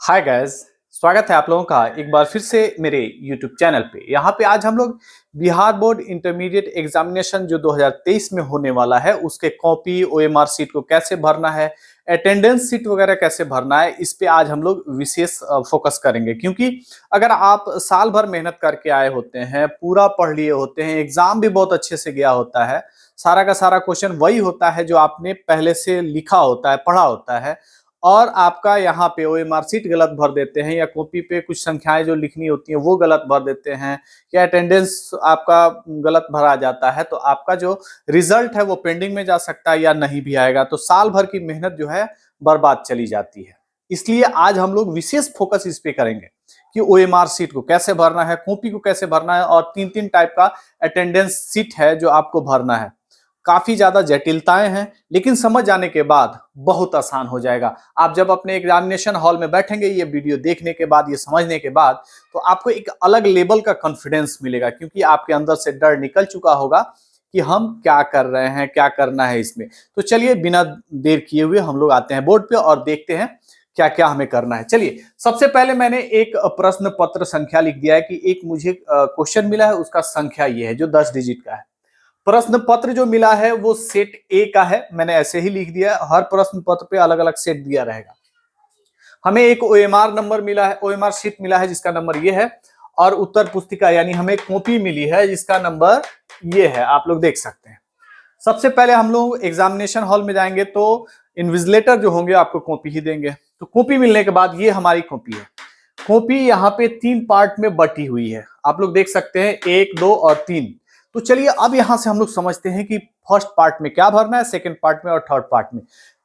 Hi guys. स्वागत है आप लोगों का एक बार फिर से मेरे YouTube चैनल पे। यहाँ पे आज हम लोग बिहार बोर्ड इंटरमीडिएट एग्जामिनेशन जो 2023 में होने वाला है उसके कॉपी ओएमआर सीट को कैसे भरना है, अटेंडेंस सीट वगैरह कैसे भरना है, इस पे आज हम लोग विशेष फोकस करेंगे। क्योंकि अगर आप साल भर मेहनत करके आए होते हैं, पूरा पढ़ लिए होते हैं, एग्जाम भी बहुत अच्छे से गया होता है, सारा का सारा क्वेश्चन वही होता है जो आपने पहले से लिखा होता है, पढ़ा होता है, और आपका यहाँ पे ओएमआर सीट गलत भर देते हैं या कॉपी पे कुछ संख्याएं जो लिखनी होती हैं वो गलत भर देते हैं या अटेंडेंस आपका गलत भरा जाता है, तो आपका जो रिजल्ट है वो पेंडिंग में जा सकता है या नहीं भी आएगा। तो साल भर की मेहनत जो है बर्बाद चली जाती है। इसलिए आज हम लोग विशेष फोकस इस पे करेंगे कि ओएमआर सीट को कैसे भरना है, कॉपी को कैसे भरना है, और तीन तीन टाइप का अटेंडेंस सीट है जो आपको भरना है। काफी ज्यादा जटिलताएं हैं, लेकिन समझ जाने के बाद बहुत आसान हो जाएगा। आप जब अपने एग्जामिनेशन हॉल में बैठेंगे, ये वीडियो देखने के बाद, ये समझने के बाद, तो आपको एक अलग लेवल का कॉन्फिडेंस मिलेगा, क्योंकि आपके अंदर से डर निकल चुका होगा कि हम क्या कर रहे हैं, क्या करना है इसमें। तो चलिए बिना देर किए हुए हम लोग आते हैं बोर्ड पे और देखते हैं क्या क्या हमें करना है। चलिए, सबसे पहले मैंने एक प्रश्न पत्र संख्या लिख दिया है कि एक मुझे क्वेश्चन मिला है, उसका संख्या ये है जो 10 डिजिट का है। प्रश्न पत्र जो मिला है वो सेट ए का है, मैंने ऐसे ही लिख दिया है। हर प्रश्न पत्र पे अलग अलग सेट दिया रहेगा। हमें एक ओएमआर नंबर मिला है, ओएमआर शीट मिला है जिसका नंबर ये है, और उत्तर पुस्तिका यानी हमें कॉपी मिली है जिसका नंबर ये है, आप लोग देख सकते हैं। सबसे पहले हम लोग एग्जामिनेशन हॉल में जाएंगे तो इन्विजिलेटर जो होंगे आपको कॉपी ही देंगे। तो कॉपी मिलने के बाद ये हमारी कॉपी है। कॉपी यहाँ पे 3 पार्ट में बटी हुई है, आप लोग देख सकते हैं, 1, 2 और 3। तो चलिए अब यहां से हम लोग समझते हैं कि फर्स्ट पार्ट में क्या भरना है, सेकंड पार्ट में और थर्ड पार्ट में।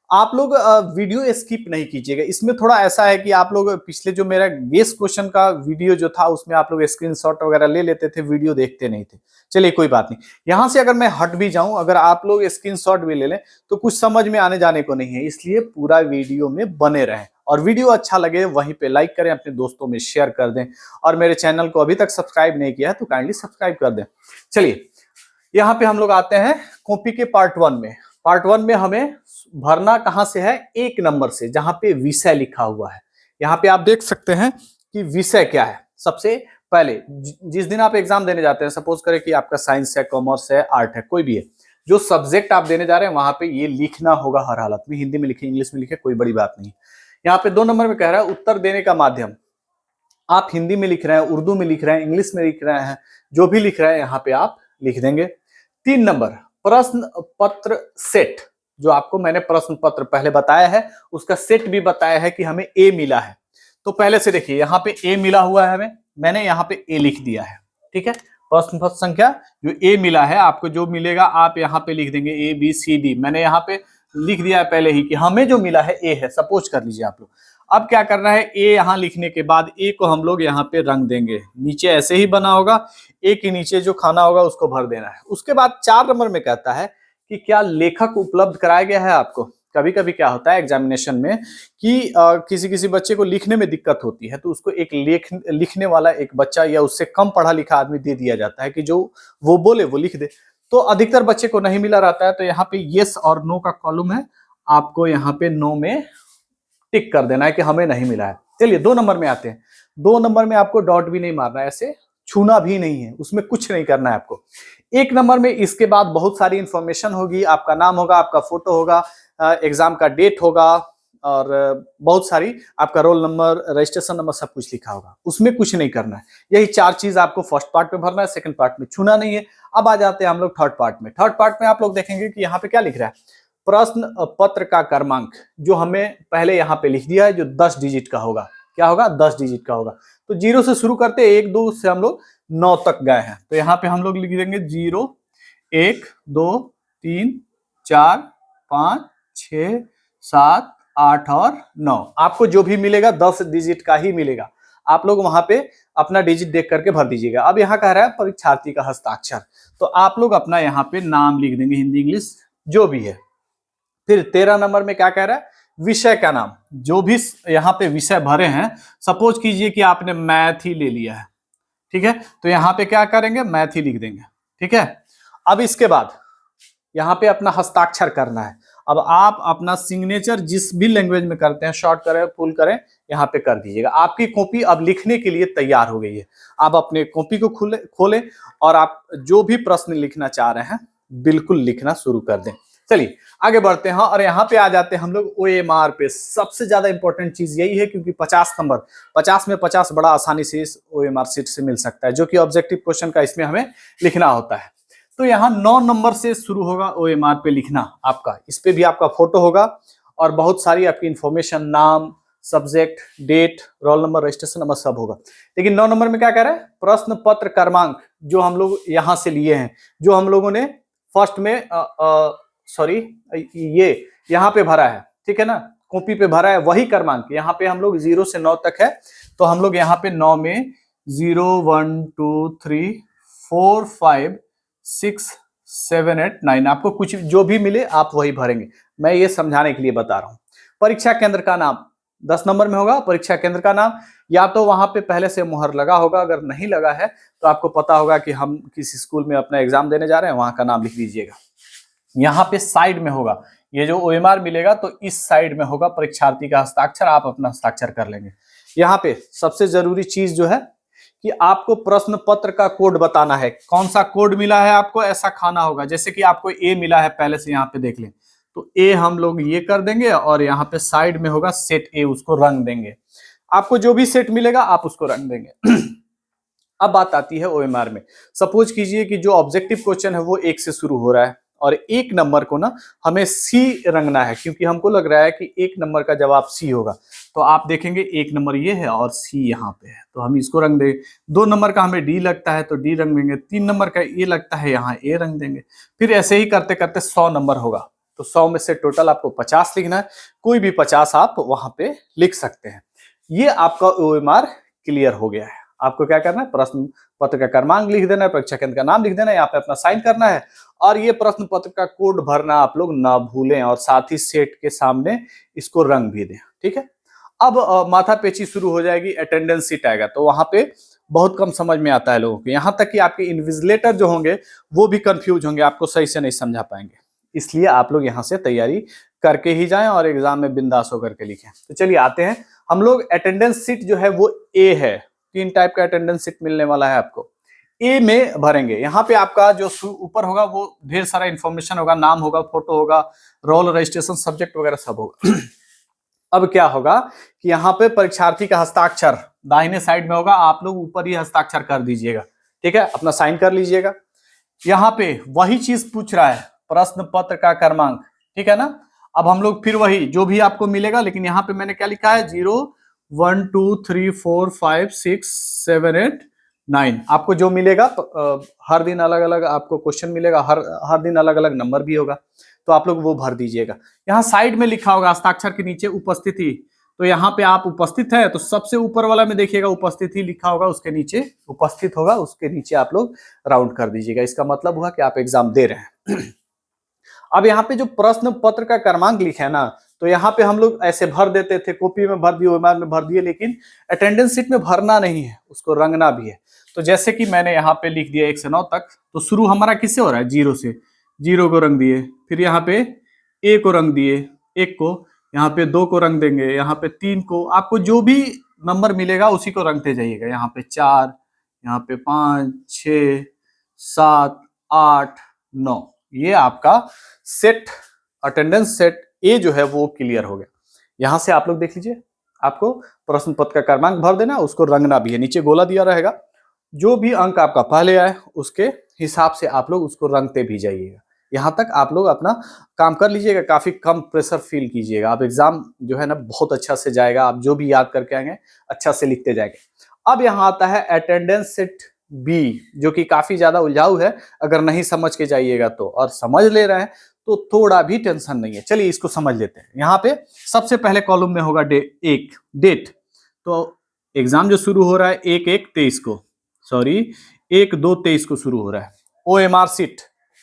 आप लोग वीडियो स्किप नहीं कीजिएगा। इसमें थोड़ा ऐसा है कि आप लोग पिछले जो मेरा गेस क्वेश्चन का वीडियो जो था उसमें आप लोग स्क्रीनशॉट वगैरह ले लेते थे, वीडियो देखते नहीं थे। चलिए कोई बात नहीं, यहां से अगर मैं हट भी जाऊं, अगर आप लोग स्क्रीनशॉट भी ले लें तो कुछ समझ में आने जाने को नहीं है। इसलिए पूरा वीडियो में बने रहें, और वीडियो अच्छा लगे वहीं पे लाइक करें, अपने दोस्तों में शेयर कर दें, और मेरे चैनल को अभी तक सब्सक्राइब नहीं किया है तो काइंडली सब्सक्राइब कर दें। चलिए यहाँ पे हम लोग आते हैं कॉपी के पार्ट 1 में। पार्ट 1 में हमें भरना कहां से है, 1 नंबर से, जहां पे विषय लिखा हुआ है। यहाँ पे आप देख सकते हैं कि विषय क्या है। सबसे पहले जिस दिन आप एग्जाम देने जाते हैं, सपोज करें कि आपका साइंस है, कॉमर्स है, आर्ट है, कोई भी है, जो सब्जेक्ट आप देने जा रहे हैं वहां पे ये लिखना होगा हर हालत में। हिंदी में लिखे, इंग्लिश में लिखे, कोई बड़ी बात नहीं। यहाँ पे 2 नंबर में कह रहा है उत्तर देने का माध्यम। आप हिंदी में लिख रहे हैं, उर्दू में लिख रहे हैं, इंग्लिश में लिख रहे हैं, जो भी लिख रहे हैं यहाँ पे आप लिख देंगे। 3 नंबर प्रश्न पत्र सेट, जो आपको मैंने प्रश्न पत्र पहले बताया है उसका सेट भी बताया है कि हमें ए मिला है। तो पहले से देखिए यहाँ पे ए मिला हुआ है हमें, मैंने यहाँ पे ए लिख दिया है। ठीक है, प्रश्न पत्र संख्या जो ए मिला है, आपको जो मिलेगा आप यहाँ पे लिख देंगे ABCD। मैंने यहाँ पे लिख दिया है पहले ही कि हमें जो मिला है ए है, सपोज कर लीजिए आप लोग। अब क्या करना है, ए यहाँ लिखने के बाद ए को हम लोग यहाँ पे रंग देंगे। नीचे ऐसे ही बना होगा, ए के नीचे जो खाना होगा उसको भर देना है। उसके बाद 4 नंबर में कहता है कि क्या लेखक उपलब्ध कराया गया है आपको। कभी कभी क्या होता है एग्जामिनेशन में कि किसी किसी बच्चे को लिखने में दिक्कत होती है, तो उसको एक लिखने वाला एक बच्चा या उससे कम पढ़ा लिखा आदमी दे दिया जाता है कि जो वो बोले वो लिख दे। तो अधिकतर बच्चे को नहीं मिला रहता है, तो यहाँ पे येस और नो का कॉलम है, आपको यहाँ पे नो में टिक कर देना है कि हमें नहीं मिला है। चलिए 2 नंबर में आते हैं। 2 नंबर में आपको डॉट भी नहीं मारना है, ऐसे छूना भी नहीं है, उसमें कुछ नहीं करना है आपको। 1 नंबर में इसके बाद बहुत सारी इंफॉर्मेशन होगी, आपका नाम होगा, आपका फोटो होगा, एग्जाम का डेट होगा, और बहुत सारी आपका रोल नंबर, रजिस्ट्रेशन नंबर, सब कुछ लिखा होगा। उसमें कुछ नहीं करना है। यही 4 चीज आपको फर्स्ट पार्ट में भरना है, सेकंड पार्ट में छूना नहीं है। अब आ जाते हैं हम लोग थर्ड पार्ट में। थर्ड पार्ट में आप लोग देखेंगे कि यहाँ पे क्या लिख रहा है, प्रश्न पत्र का क्रमांक, जो हमें पहले यहाँ पे लिख दिया है, जो 10 डिजिट का होगा। क्या होगा, 10 डिजिट का होगा। तो 0 से शुरू करते, 1 2 से हम लोग 9 तक गए हैं, तो यहाँ पे हम लोग लिख देंगे 0 1 2 3 4 5 6 7 8 और 9। आपको जो भी मिलेगा 10 डिजिट का ही मिलेगा। आप लोग वहां पे अपना डिजिट देख करके भर दीजिएगा। अब यहाँ कह रहा है परीक्षार्थी का हस्ताक्षर, तो आप लोग अपना यहाँ पे नाम लिख देंगे, हिंदी इंग्लिश जो भी है। फिर 13 नंबर में क्या कह रहा है, विषय का नाम। जो भी यहाँ पे विषय भरे हैं, सपोज कीजिए कि आपने मैथ ही ले लिया है, ठीक है, तो यहाँ पे क्या करेंगे, मैथ ही लिख देंगे। ठीक है, अब इसके बाद यहाँ पे अपना हस्ताक्षर करना है। अब आप अपना सिग्नेचर जिस भी लैंग्वेज में करते हैं, शॉर्ट करें फुल करें, यहाँ पे कर दीजिएगा। आपकी कॉपी अब लिखने के लिए तैयार हो गई है। आप अपने कॉपी को खोलें और आप जो भी प्रश्न लिखना चाह रहे हैं बिल्कुल लिखना शुरू कर दें। चलिए आगे बढ़ते हैं और यहाँ पे आ जाते हैं हम लोग OMR पे। सबसे ज्यादा इंपॉर्टेंट चीज यही है क्योंकि 50 नंबर, 50 में 50 बड़ा आसानी से इस OMR सीट से मिल सकता है, जो कि ऑब्जेक्टिव क्वेश्चन का इसमें हमें लिखना होता है। तो यहाँ 9 नंबर से शुरू होगा OMR पे लिखना आपका। इस पे भी आपका फोटो होगा और बहुत सारी आपकी इंफॉर्मेशन, नाम, subject, date, roll number, registration number सब होगा। लेकिन 9 नंबर में क्या कह रहा है, प्रश्न पत्र क्रमांक जो हम लोग यहाँ से लिए हैं, जो हम लोगों ने फर्स्ट में सॉरी ये यहाँ पे भरा है, ठीक है ना, कॉपी पे भरा है वही क्रमांक। यहाँ पे हम लोग 0 से 9 तक है, तो हम लोग यहाँ पे 9 में 0 1 2 3 4 5 6 7 8 9 आपको कुछ जो भी मिले आप वही भरेंगे। मैं ये समझाने के लिए बता रहा हूँ। परीक्षा केंद्र का नाम 10 नंबर में होगा। परीक्षा केंद्र का नाम या तो वहां पे पहले से मुहर लगा होगा, अगर नहीं लगा है तो आपको पता होगा कि हम किस स्कूल में अपना एग्जाम देने जा रहे हैं, वहां का नाम लिख दीजिएगा। यहाँ पे साइड में होगा, ये जो OMR मिलेगा तो इस साइड में होगा परीक्षार्थी का हस्ताक्षर, आप अपना हस्ताक्षर कर लेंगे। यहाँ पे सबसे जरूरी चीज जो है कि आपको प्रश्न पत्र का कोड बताना है। कौन सा कोड मिला है आपको, ऐसा खाना होगा। जैसे कि आपको A मिला है पहले से, यहाँ पे देख लें, तो A हम लोग ये कर देंगे और यहाँ पे साइड में होगा सेट A, उसको रंग देंगे। आपको जो भी सेट मिलेगा आप उसको रंग देंगे। अब बात आती है OMR में। सपोज कीजिए कि जो ऑब्जेक्टिव क्वेश्चन है वो 1 से शुरू हो रहा है और 1 नंबर को ना हमें C रंगना है, क्योंकि हमको लग रहा है कि 1 नंबर का जवाब C होगा। तो आप देखेंगे 1 नंबर ये है और C यहाँ पे है, तो हम इसको रंग देंगे। 2 नंबर का हमें D लगता है तो D रंग देंगे। 3 नंबर का A लगता है, यहाँ A रंग देंगे। फिर ऐसे ही करते करते 100 नंबर होगा, तो 100 में से टोटल आपको 50 लिखना है। कोई भी 50 आप वहां पे लिख सकते हैं। ये आपका OMR क्लियर हो गया है। आपको क्या करना है, प्रश्न पत्र का क्रमांक लिख देना है, परीक्षा केंद्र का नाम लिख देना है, यहाँ पे अपना साइन करना है और ये प्रश्न पत्र का कोड भरना आप लोग ना भूलें और साथ ही सेट के सामने इसको रंग भी दें, ठीक है। अब माथा पेची शुरू हो जाएगी, अटेंडेंस शीट आएगा तो वहां पे बहुत कम समझ में आता है लोगों को, यहाँ तक कि आपके इन्विजिलेटर जो होंगे वो भी कंफ्यूज होंगे, आपको सही से नहीं समझा पाएंगे। इसलिए आप लोग यहाँ से तैयारी करके ही जाएं और एग्जाम में बिंदास होकर के लिखें। तो चलिए आते हैं हम लोग, अटेंडेंस शीट जो है वो A है। 3 टाइप का अटेंडेंस शीट मिलने वाला है आपको। A में भरेंगे, यहाँ पे आपका जो ऊपर होगा वो ढेर सारा इंफॉर्मेशन होगा, नाम होगा, फोटो होगा, रोल, रजिस्ट्रेशन, सब्जेक्ट वगैरह सब होगा। अब क्या होगा कि यहाँ पे परीक्षार्थी का हस्ताक्षर दाहिने साइड में होगा, आप लोग ऊपर ही हस्ताक्षर कर दीजिएगा, ठीक है, अपना साइन कर लीजिएगा। यहाँ पे वही चीज पूछ रहा है, प्रश्न पत्र का क्रमांक, ठीक है ना। अब हम लोग फिर वही जो भी आपको मिलेगा, लेकिन यहाँ पे मैंने क्या लिखा है, 0 1 2 3 4 5 6 7 8 9 आपको जो मिलेगा हर दिन अलग अलग आपको क्वेश्चन मिलेगा, हर दिन अलग अलग नंबर भी होगा, तो आप लोग वो भर दीजिएगा। यहाँ साइड में लिखा होगा हस्ताक्षर के नीचे उपस्थिति, तो यहाँ पे आप उपस्थित है तो सबसे ऊपर वाला में देखिएगा उपस्थिति लिखा होगा, उसके नीचे उपस्थित होगा, उसके नीचे आप लोग राउंड कर दीजिएगा। इसका मतलब हुआ कि आप एग्जाम दे रहे हैं। अब यहाँ पे जो प्रश्न पत्र का क्रमांक लिखा है ना, तो यहाँ पे हम लोग ऐसे भर देते थे, कॉपी में भर दिए, OMR में भर दिए, लेकिन अटेंडेंस शीट में भरना नहीं है, उसको रंगना भी है। तो जैसे कि मैंने यहाँ पे लिख दिया 1 से 9 तक, तो शुरू हमारा किससे हो रहा है, 0 से। 0 को रंग दिए, फिर यहाँ पे A को रंग दिए, 1 को, यहाँ पे 2 को रंग देंगे, यहाँ पे 3 को, आपको जो भी नंबर मिलेगा उसी को रंगते जाइएगा। यहाँ पे 4, यहाँ पे 5 6 7 8 9, ये आपका सेट, अटेंडेंस सेट A जो है वो क्लियर हो गया। यहां से आप लोग देख लीजिए, आपको प्रश्न पत्र का क्रमांक भर देना, उसको रंगना भी है, नीचे गोला दिया रहेगा, जो भी अंक आपका पहले आए उसके हिसाब से आप लोग उसको रंगते भी जाइएगा। यहां तक आप लोग अपना काम कर लीजिएगा, काफी कम प्रेशर फील कीजिएगा, आप एग्जाम जो है ना बहुत अच्छा से जाएगा, आप जो भी याद करके आएंगे अच्छा से लिखते जाएंगे। अब यहाँ आता है अटेंडेंस सेट B, जो कि काफी ज्यादा उलझाऊ है, अगर नहीं समझ के जाइएगा तो, और समझ ले रहे हैं तो थोड़ा भी टेंशन नहीं है। चलिए इसको समझ लेते हैं। यहाँ पे सबसे पहले कॉलम में होगा डेट, तो एग्जाम जो शुरू हो रहा है 1/1/23 को, सॉरी 1/2/23 को शुरू हो रहा है। OMR सीट,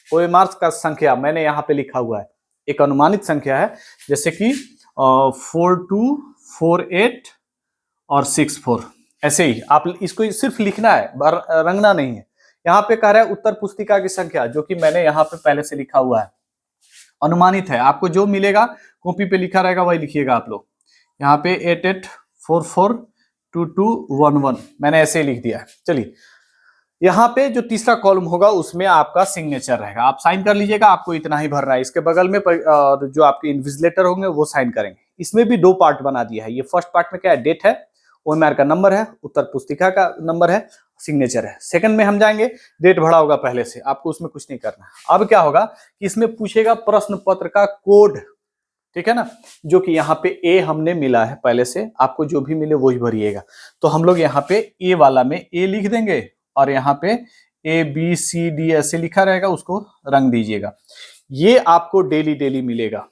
OMR का संख्या मैंने यहाँ पे लिखा हुआ है, एक अनुमानित संख्या है, जैसे कि 42 48 और 64, ऐसे ही आप इसको सिर्फ लिखना है, रंगना नहीं है। यहाँ पे कह रहा है उत्तर पुस्तिका की संख्या, जो कि मैंने यहाँ पे पहले से लिखा हुआ है, अनुमानित है, आपको जो मिलेगा कॉपी पे लिखा रहेगा वही लिखिएगा आप लोग। यहाँ पे 88442211 मैंने ऐसे ही लिख दिया है। चलिए, यहाँ पे जो तीसरा कॉलम होगा उसमें आपका सिग्नेचर रहेगा, आप साइन कर लीजिएगा, आपको इतना ही भरना है। इसके बगल में जो आपके इन्विजिलेटर होंगे वो साइन करेंगे। इसमें भी 2 पार्ट बना दिया है। ये फर्स्ट पार्ट में क्या है, डेट है, ओएमआर का नंबर है, उत्तर पुस्तिका का नंबर है, सिग्नेचर है। सेकंड में हम जाएंगे, डेट भरा होगा पहले से, आपको उसमें कुछ नहीं करना है। अब क्या होगा कि इसमें पूछेगा प्रश्न पत्र का कोड, ठीक है ना, जो कि यहाँ पे ए हमने मिला है पहले से, आपको जो भी मिले वही भरिएगा। तो हम लोग यहाँ पे ए वाला में ए लिख देंगे और यहाँ पे ABCD ऐसे लिखा रहेगा, उसको रंग दीजिएगा। ये आपको डेली डेली मिलेगा,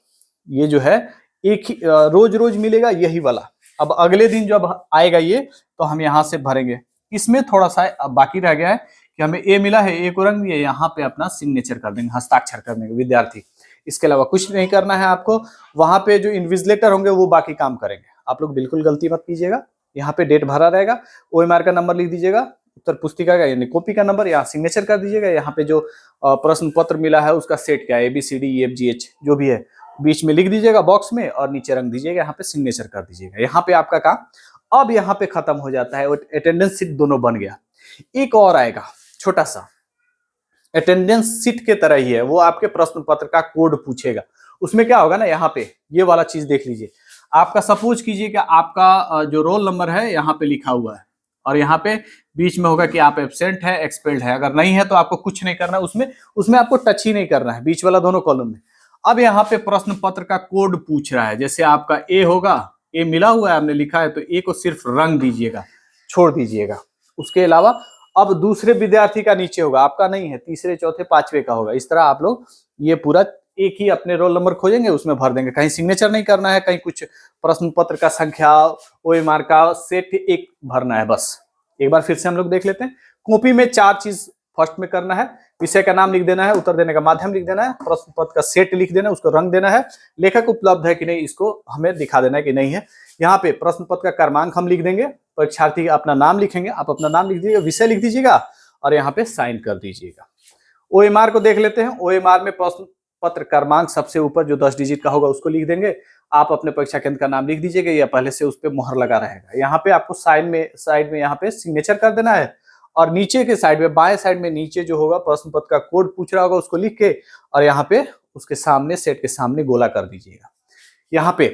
ये जो है एक ही रोज रोज मिलेगा यही वाला। अब अगले दिन जब आएगा ये तो हम यहाँ से भरेंगे। इसमें थोड़ा सा बाकी रह गया है कि हमें ए मिला है, ए को रंग दिए, यहाँ पे अपना सिग्नेचर कर देंगे, हस्ताक्षर कर देंगे विद्यार्थी। इसके अलावा कुछ नहीं करना है आपको। वहां पे जो इन्विजिलेटर होंगे वो बाकी काम करेंगे, आप लोग बिल्कुल गलती मत कीजिएगा। यहाँ पे डेट भरा रहेगा, ओएमआर का नंबर लिख दीजिएगा, उत्तर पुस्तिका का यानी कॉपी का नंबर, यहाँ सिग्नेचर कर दीजिएगा। यहाँ पे जो प्रश्न पत्र मिला है उसका सेट क्या है, ABCDEFGH जो भी है, बीच में लिख दीजिएगा बॉक्स में और नीचे रंग दीजिएगा, यहाँ पे सिग्नेचर कर दीजिएगा। यहाँ पे आपका काम अब यहाँ पे खत्म हो जाता है। अटेंडेंस सीट दोनों बन गया। एक और आएगा छोटा सा, अटेंडेंस सीट के तरह ही है, वो आपके प्रश्न पत्र का कोड पूछेगा। उसमें क्या होगा ना, यहाँ पे ये वाला चीज देख लीजिए। आपका सपोज कीजिए कि आपका जो रोल नंबर है यहाँ पे लिखा हुआ है और यहाँ पे बीच में होगा कि आप एब्सेंट है, एक्सपेल्ड है। अगर नहीं है तो आपको कुछ नहीं करना, उसमें आपको टच ही नहीं करना है, बीच वाला दोनों कॉलम में। अब यहाँ पे प्रश्न पत्र का कोड पूछ रहा है, जैसे आपका ए होगा, ए मिला हुआ है, आपने लिखा है, तो ए को सिर्फ रंग दीजिएगा, छोड़ दीजिएगा। उसके अलावा अब दूसरे विद्यार्थी का नीचे होगा, आपका नहीं है, तीसरे चौथे पांचवे का होगा। इस तरह आप लोग ये पूरा एक ही अपने रोल नंबर खोजेंगे, उसमें भर देंगे। कहीं सिग्नेचर नहीं करना है, कहीं कुछ प्रश्न पत्र का संख्या, ओएमआर का सेट एक भरना है बस। एक बार फिर से हम लोग देख लेते हैं। कॉपी में 4 चीज फर्स्ट में करना है, विषय का नाम लिख देना है, उत्तर देने का माध्यम लिख देना है, प्रश्न पत्र का सेट लिख देना है, उसको रंग देना है, लेखक उपलब्ध है कि नहीं इसको हमें दिखा देना है कि नहीं है। यहाँ पे प्रश्न पत्र का क्रमांक हम लिख देंगे, परीक्षार्थी का अपना नाम लिखेंगे, आप अपना नाम लिख दीजिएगा, विषय लिख दीजिएगा और यहाँ पे साइन कर दीजिएगा। ओएमआर को देख लेते हैं। ओएमआर में प्रश्न पत्र क्रमांक सबसे ऊपर जो 10 डिजिट का होगा उसको लिख देंगे। आप अपने परीक्षा केंद्र का नाम लिख दीजिएगा या पहले से उस पर मोहर लगा रहेगा। यहाँ पे आपको साइड में यहाँ पे सिग्नेचर कर देना है और नीचे के साइड में, बाएं साइड में नीचे जो होगा प्रश्न पत्र का कोड पूछ रहा होगा उसको लिख के और यहाँ पे उसके सामने, सेट के सामने गोला कर दीजिएगा। यहाँ पे